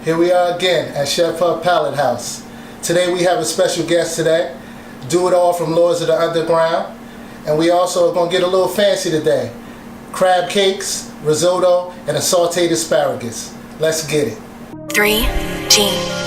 Here we are again at Chef Puff Palate House. Today we have a special guest today, Doitall from Lords of the Underground. And we also are going to get a little fancy today. Crab cakes, risotto, and a sauteed asparagus. Let's get it. 3G.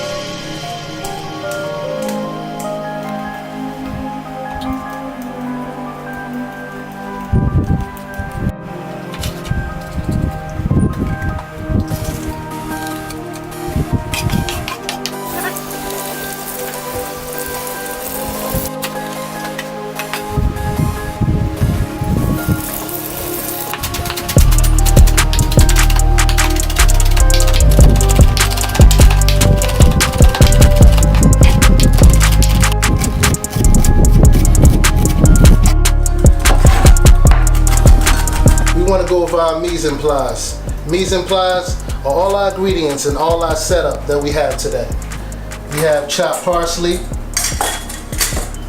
We want to go over our mise en place. Mise en place are all our ingredients and all our setup that we have today. We have chopped parsley.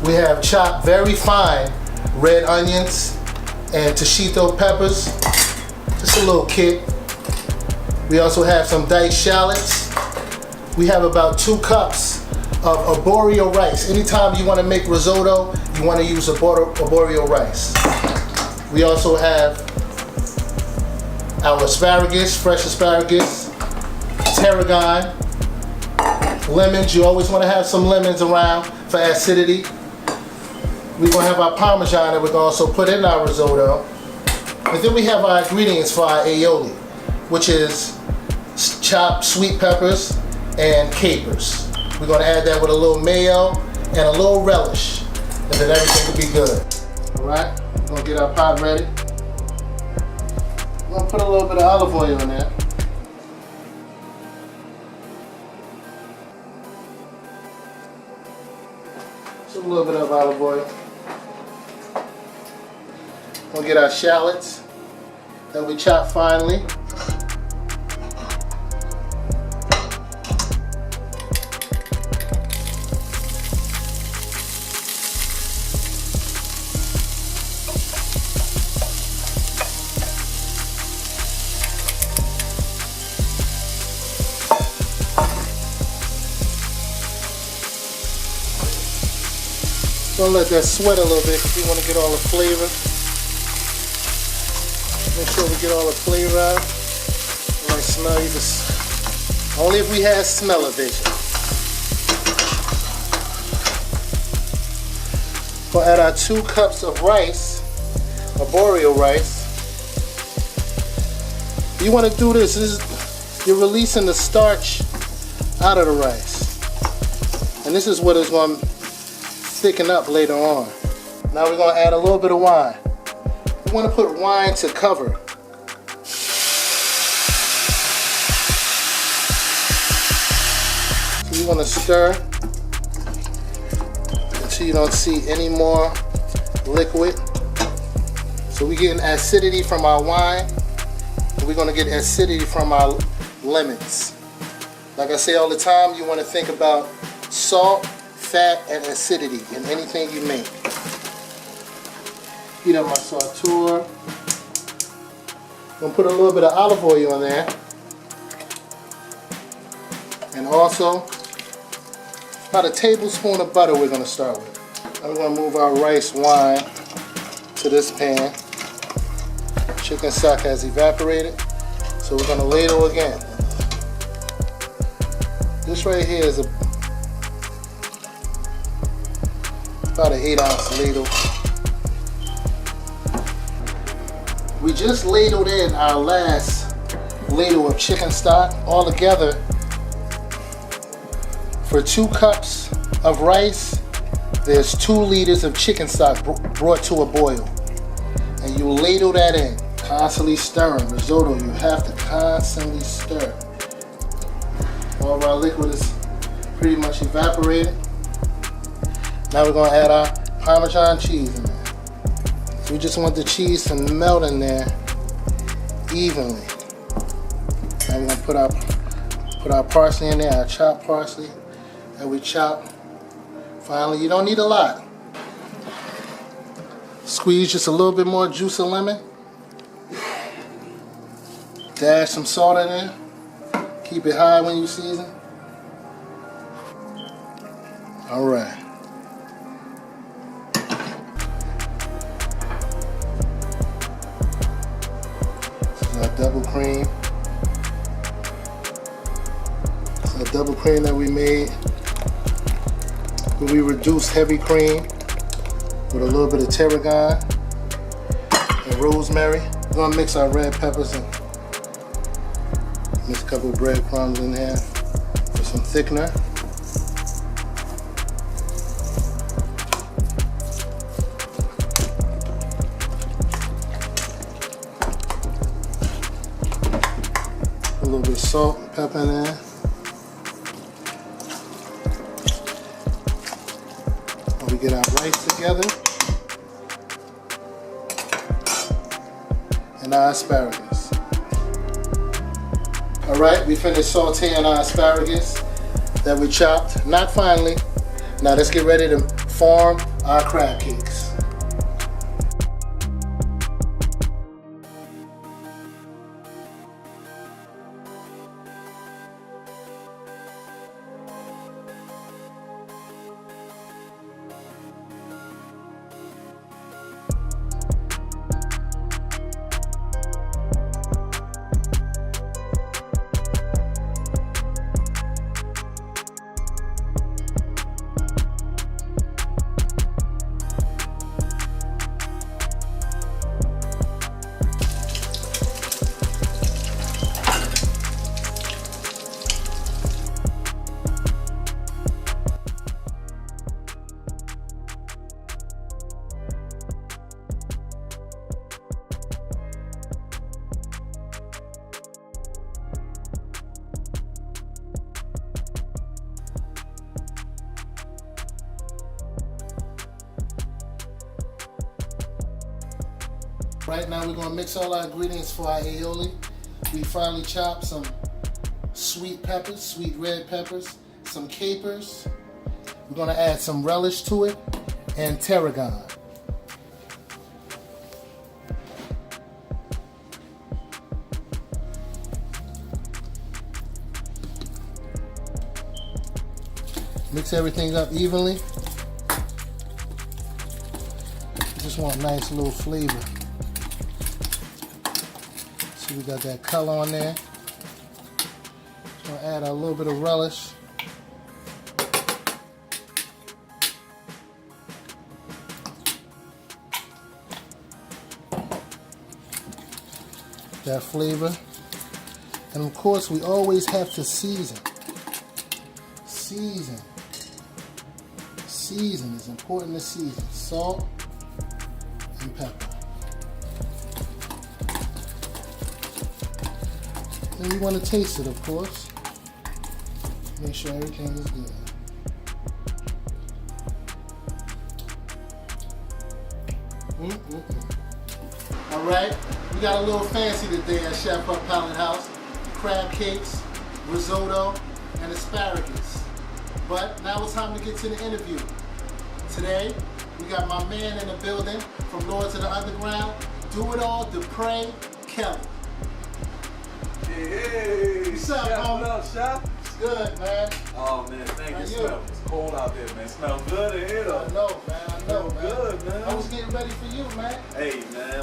We have chopped very fine red onions and toshiito peppers. Just a little kick. We also have some diced shallots. We have about 2 cups of arborio rice. Anytime you want to make risotto, you want to use arborio rice. We also have our asparagus, fresh asparagus, tarragon, lemons. You always want to have some lemons around for acidity. We're going to have our parmesan that we're going to also put in our risotto. And then we have our ingredients for our aioli, which is chopped sweet peppers and capers. We're going to add that with a little mayo and a little relish, and then everything will be good. Alright, we're going to get our pot ready. I'm going to put a little bit of olive oil in there. Just a little bit of olive oil. We'll get our shallots that we chop finely. Gonna let that sweat a little bit because we want to get all the flavor. Make sure we get all the flavor out. You might smell you only if we have smell-o-vision. We'll add our 2 cups of rice, arborio rice. You want to do this, you're releasing the starch out of the rice. And this is what is going to thicken up later on. Now we're going to add a little bit of wine. We want to put wine to cover. So you want to stir until you don't see any more liquid. So we're getting acidity from our wine, and we're going to get acidity from our lemons. Like I say all the time, you want to think about salt, fat, and acidity in anything you make. Heat up my sauteur. I'm going to put a little bit of olive oil in there. And also, about a tablespoon of butter we're going to start with. I'm going to move our rice wine to this pan. Chicken stock has evaporated, so we're going to ladle again. This right here is about an 8-ounce ladle. We just ladled in our last ladle of chicken stock all together. For 2 cups of rice, there's 2 liters of chicken stock brought to a boil. And you ladle that in, constantly stirring. Risotto, you have to constantly stir. All of our liquid is pretty much evaporated. Now we're going to add our Parmesan cheese in there. So we just want the cheese to melt in there evenly. Now we're going to put our parsley in there, our chopped parsley that we chop. Finally, you don't need a lot. Squeeze just a little bit more juice of lemon. Dash some salt in there. Keep it high when you season. All right. This is our double cream. It's a double cream that we made. We reduced heavy cream with a little bit of tarragon and rosemary. We're gonna mix our red peppers and mix a couple of breadcrumbs in here for some thickener. A little bit of salt and pepper in there. We get our rice together and our asparagus. All right, we finished sauteing our asparagus that we chopped, not finely. Now let's get ready to form our crab cakes. Right now we're gonna mix all our ingredients for our aioli. We finely chopped some sweet peppers, sweet red peppers, some capers. We're gonna add some relish to it and tarragon. Mix everything up evenly. Just want a nice little flavor. So we got that color on there. Just gonna add a little bit of relish. That flavor. And of course we always have to season. Season is important to season. Salt and pepper. And you want to taste it, of course. Make sure everything is good. All right, we got a little fancy today at Chef Puff Palate House. Crab cakes, risotto, and asparagus. But now it's time to get to the interview. Today, we got my man in the building from Lords of the Underground, Doitall Dupre Kelly. Hey, what's up, Chef? homie? What up, Chef? It's good, man. Oh man, thank How you. you? It's cold out there, man. Smells good in here, though. I know, man. I know, man. Good, man. I was getting ready for you, man. Hey, man.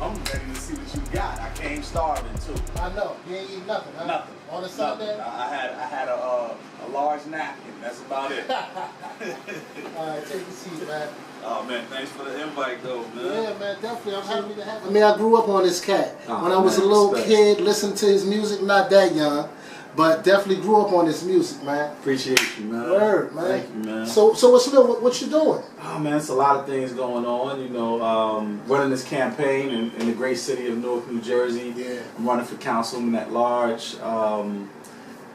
I'm ready to see what you got. I came starving too. I know. You ain't eating nothing, huh? Nothing. On a Sunday? I had a large napkin. That's about it. All right, take a seat, man. Oh man, thanks for the invite, though, man. Yeah, man, definitely. I'm happy to have you. I mean, I grew up on this cat. Oh, when I was man, a little respect. kid, listened to his music, not that young, but definitely grew up on this music, man. Appreciate you, man. Word, man. Thank you, man. So what's good? What you doing? Oh man, it's a lot of things going on. You know, running this campaign in the great city of Newark, New Jersey. Yeah. I'm running for councilman at large.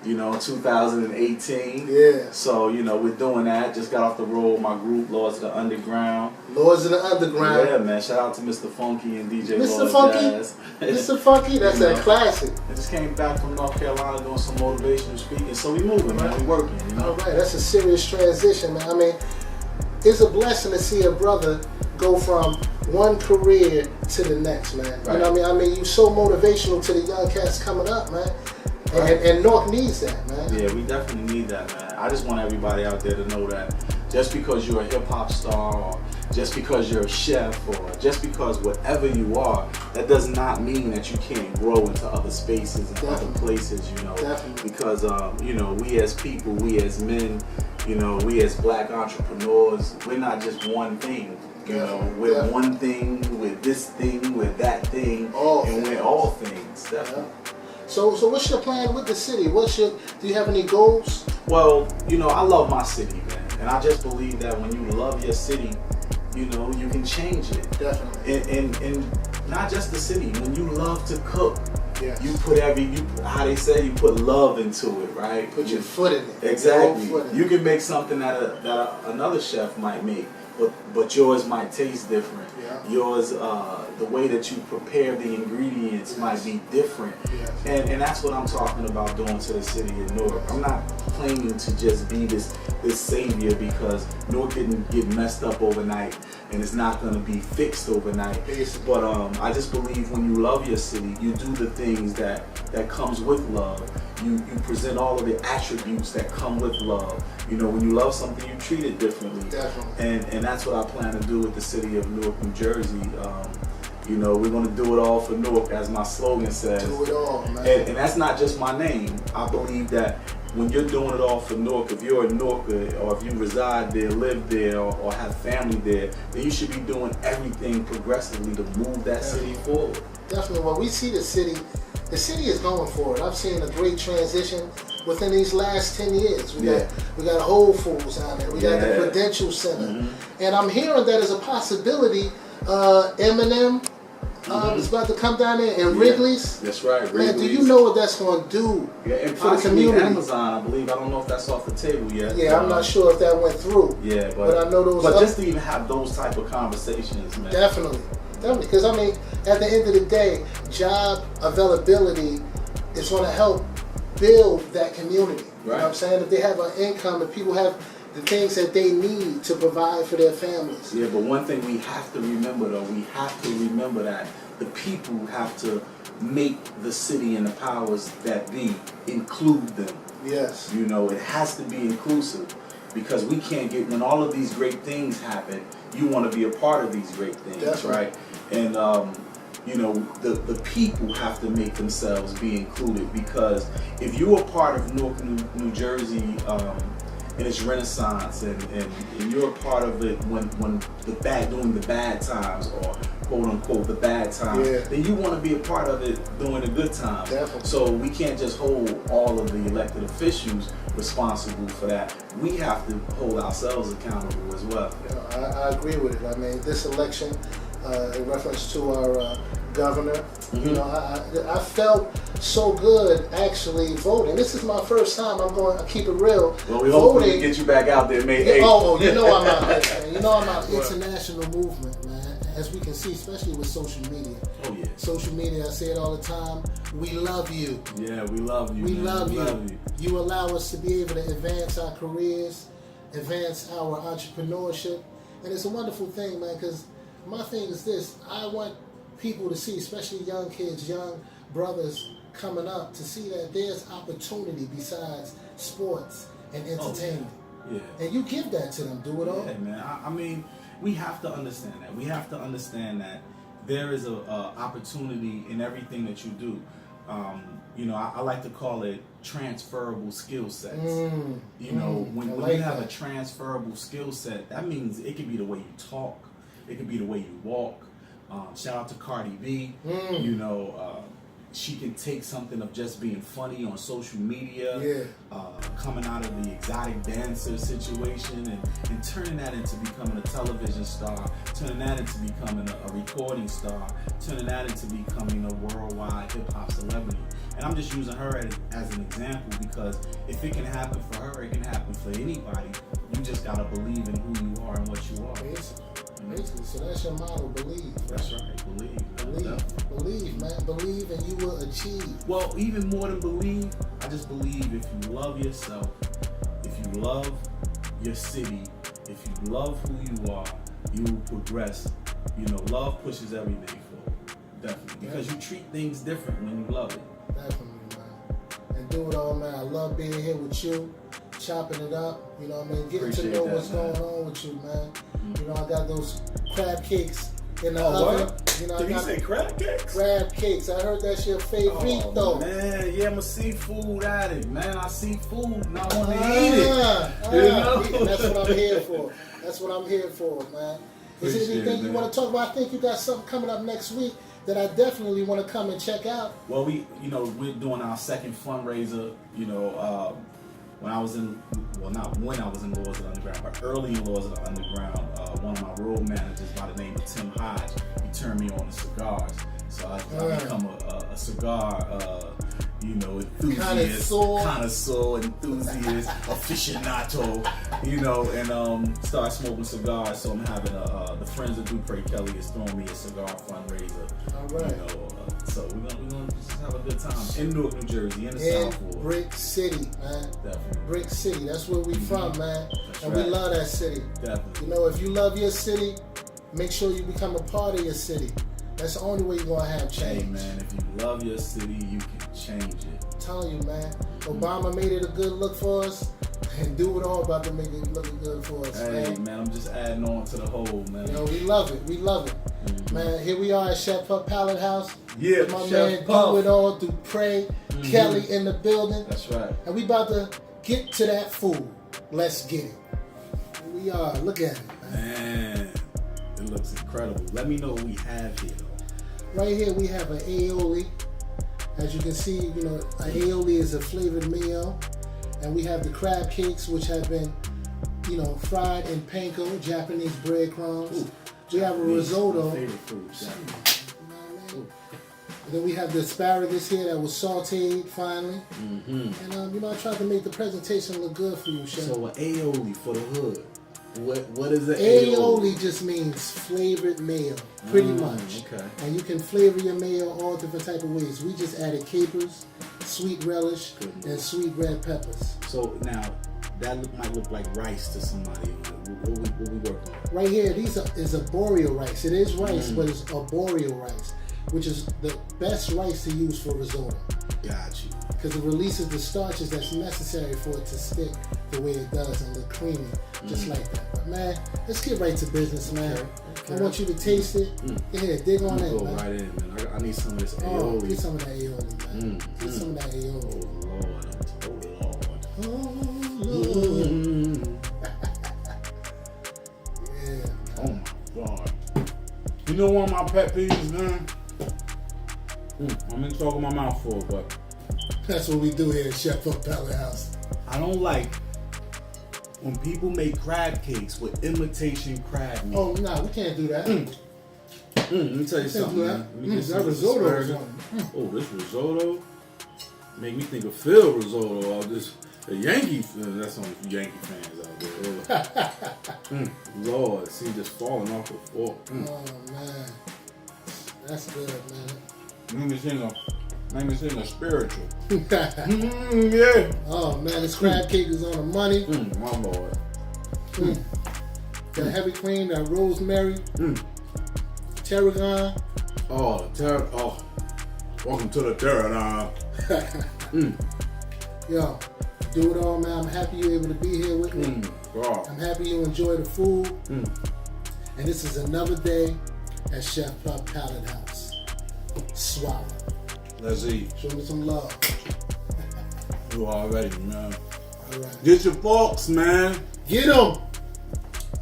You know, 2018. Yeah. So, you know, we're doing that. Just got off the road with my group, Lords of the Underground. Lords of the Underground. Yeah, man. Shout out to Mr. Funky and DJ Mr. Lord Funky? Jazz. Mr. Funky, that's You a know. classic. I just came back from North Carolina doing some motivational speaking. So we moving, man. We working, you know. All right, that's a serious transition, man. I mean, it's a blessing to see a brother go from one career to the next, man. Right. You know what I mean? I mean, you're so motivational to the young cats coming up, man. And Newark needs that, man. Yeah, we definitely need that, man. I just want everybody out there to know that just because you're a hip hop star, or just because you're a chef, or just because whatever you are, that does not mean that you can't grow into other spaces and other places, you know. Definitely. Because, you know, we as people, we as men, you know, we as black entrepreneurs, we're not just one thing. You know, we're one thing, we're this thing, we're that thing, we're all things. Definitely. So what's your plan with the city? Do you have any goals? Well, you know, I love my city, man. And I just believe that when you love your city, you know, you can change it. Definitely. And not just the city. When you love to cook, yes. you put how they say, you put love into it, right? Put your foot in it. Exactly. You can make something that another chef might make, but yours might taste different. Yeah. Yours, the way that you prepare the ingredients might be different. Yes. And that's what I'm talking about doing to the city of Newark. I'm not claiming to just be this savior, because Newark didn't get messed up overnight, and it's not going to be fixed overnight. Basically. But I just believe when you love your city, you do the things that comes with love. You present all of the attributes that come with love. You know, when you love something, you treat it differently. Definitely. And that's what I plan to do with the city of Newark, New Jersey. You know, we're going to do it all for Newark, as my slogan says. Do it all, man. And that's not just my name. I believe that when you're doing it all for Newark, if you're a Newarker, or if you reside there, live there, or have family there, then you should be doing everything progressively to move that city forward. Definitely. When we see the city is going for it. I've seen a great transition within these last 10 years. We got Whole Foods down there. We got the Prudential Center. And I'm hearing that as a possibility, Eminem is about to come down there, and Wrigley's. That's right, Wrigley's. Man, do you know what that's going to do and for the community? Amazon, I believe. I don't know if that's off the table yet. Yeah, I'm not sure if that went through. Yeah, but I know those. But just to even have those type of conversations, man. Definitely. Because I mean, at the end of the day, job availability is going to help build that community. You know what I'm saying? If they have an income, if people have the things that they need to provide for their families. Yeah, but one thing we have to remember, though, we have to remember that the people have to make the city and the powers that be include them. Yes. You know, it has to be inclusive, because we can't get, when all of these great things happen, you want to be a part of these great things. Definitely. Right? And you know, the people have to make themselves be included, because if you're a part of Newark, New Jersey, in its renaissance, and you're a part of it when during the bad times, or quote unquote the bad times, then you want to be a part of it during the good times. Definitely. So we can't just hold all of the elected officials responsible for that. We have to hold ourselves accountable as well. I agree with it. I mean, this election, in reference to our governor, you know, I felt so good actually voting. This is my first time. I'm going to keep it real. Well, we hope we can get you back out there May 8th. Oh, you know I'm out. You know I'm out. International movement, man. As we can see, especially with social media. Oh yeah. Social media. I say it all the time. We love you. Yeah, we love you. We love you. You allow us to be able to advance our careers, advance our entrepreneurship, and it's a wonderful thing, man. Because my thing is this: I want people to see, especially young kids, young brothers coming up, to see that there's opportunity besides sports and entertainment. Yeah. And you give that to them. Do it all. Yeah, man. I mean, we have to understand that. We have to understand that there is a opportunity in everything that you do. You know, I like to call it transferable skill sets. You know, when you have a transferable skill set, that means it could be the way you talk, it could be the way you walk. Shout out to Cardi B. You know, she can take something of just being funny on social media, coming out of the exotic dancer situation, and turning that into becoming a television star, turning that into becoming a recording star, turning that into becoming a worldwide hip-hop celebrity. And I'm just using her as an example, because if it can happen for her, it can happen for anybody. You just gotta believe in who you are and what you are. Basically, so that's your motto, believe. That's right, Believe, man. Believe and you will achieve. Well, even more than believe, I just believe if you love yourself, if you love your city, if you love who you are, you will progress. You know, love pushes everything forward. Definitely. Because you treat things different when you love it. Definitely, man. and do it all, man. I love being here with you, chopping it up. You know what I mean? Getting to know what's going on with you, man. You know, I got those crab cakes in the oven. What? You know, Did you say crab cakes? Crab cakes. I heard that's your favorite, though. Man, yeah, I'm a seafood addict, man. I see food and I want to eat it. You know? That's what I'm here for. That's what I'm here for, man. Is there anything you want to talk about? I think you got something coming up next week that I definitely want to come and check out. Well, we're doing our second fundraiser. When I was in, well, not when I was in Lords of the Underground, but early in Lords of the Underground, one of my road managers by the name of Tim Hodge, he turned me on to cigars. So I become a cigar, enthusiast, connoisseur, enthusiast, aficionado, and start smoking cigars. So I'm having the Friends of Dupre Kelly is throwing me a cigar fundraiser. All right. So we're gonna just have a good time in Newark, New Jersey, in the South Ward. Brick City, man. Definitely. Brick City, that's where we from, man. That's and right. we love that city. Definitely. If you love your city, make sure you become a part of your city. That's the only way you're gonna have change. Hey man, if you love your city, you can change it. I'm telling you, man. Obama made it a good look for us, and do it all about to make it look good for us, man. I'm just adding on to the whole, man. We love it. We love it. Man, here we are at Chef Puff Palate House. Yeah, with my Chef man Puff. Doitall Dupre, Kelly in the building. That's right. And we about to get to that food. Let's get it. Here we are. Look at it, Man, it looks incredible. Let me know what we have here, though. Right here we have an aioli. As you can see, an aioli is a flavored meal. And we have the crab cakes, which have been, fried in panko, Japanese breadcrumbs. Ooh, we have a risotto. My favorite food. And then we have the asparagus here that was sauteed finally. Mm-hmm. And I tried to make the presentation look good for you, Chef. So an aioli for the hood. What is an aioli? Just means flavored mayo, pretty much. Okay. And you can flavor your mayo all different type of ways. We just added capers, sweet relish, and sweet red peppers. So now that might look like rice to somebody. What we work on? Right here, is arborio rice. It is rice, but it's arborio rice, which is the best rice to use for risotto. Got you. Because it releases the starches that's necessary for it to stick the way it does and look creamy, just like that. But man, let's get right to business, man. Okay. I want you to taste it. Yeah, dig on in, go man. right in, man. I need some of this aioli. Get some of that aioli, man. Get some of that aioli. Oh, Lord. Yeah. Oh, my God. You know one of my pet peeves, man? I'm in talking my mouth for it, but that's what we do here at Chef Puff Palate House. I don't like when people make crab cakes with imitation crab meat. Oh, no, we can't do that. Let me tell you something, man. Let me get that risotto is one. Oh, this risotto make me think of Phil risotto. Or this the Yankee. That's only for Yankee fans out there. Lord, see just falling off the fork. Oh man, that's good, man. Make me sing a spiritual. Yeah. Oh man, this crab cake is on the money. My Lord. That heavy cream, that rosemary, tarragon. Oh, welcome to the tarragon. Yo, do it all, man. I'm happy you're able to be here with me. God. I'm happy you enjoy the food. And this is another day at Chef Puff Palate House. Swallow. Let's eat. Show me some love. You already, man. All right. Get your forks, man. Get them.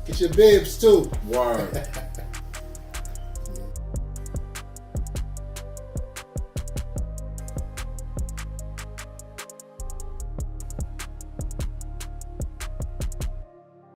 Get your bibs too. Word.